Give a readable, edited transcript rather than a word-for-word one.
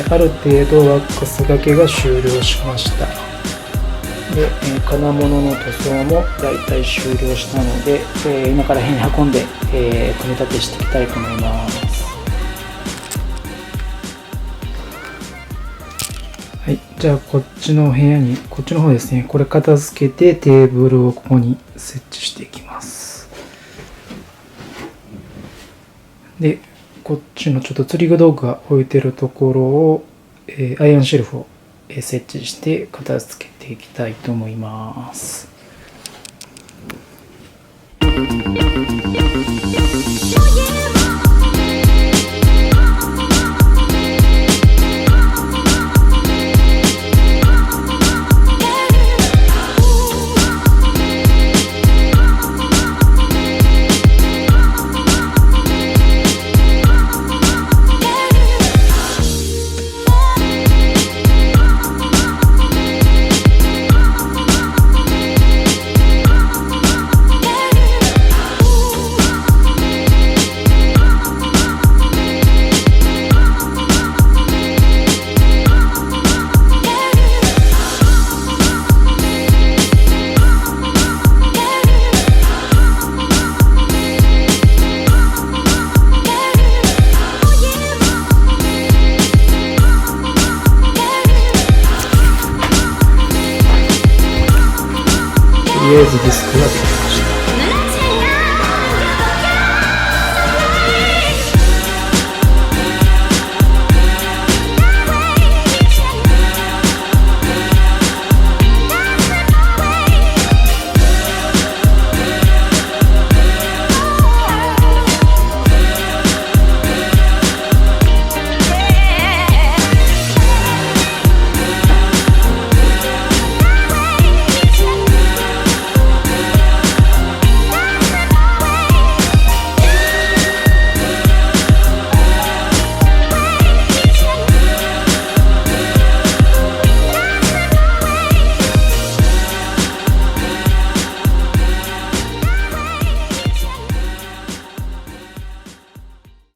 ある程度ワックスがけが終了しました。で、金物の塗装もだいたい終了したので、今から部屋に運んで、組み立てしていきたいと思います。はい、じゃあこっちの部屋に、こっちの方ですね、これ片付けてテーブルをここに設置していきます。で、こっちのちょっと釣り具道具が置いてるところを、アイアンシェルフを設置して片付けていきたいと思います。とりあえずディスクができた。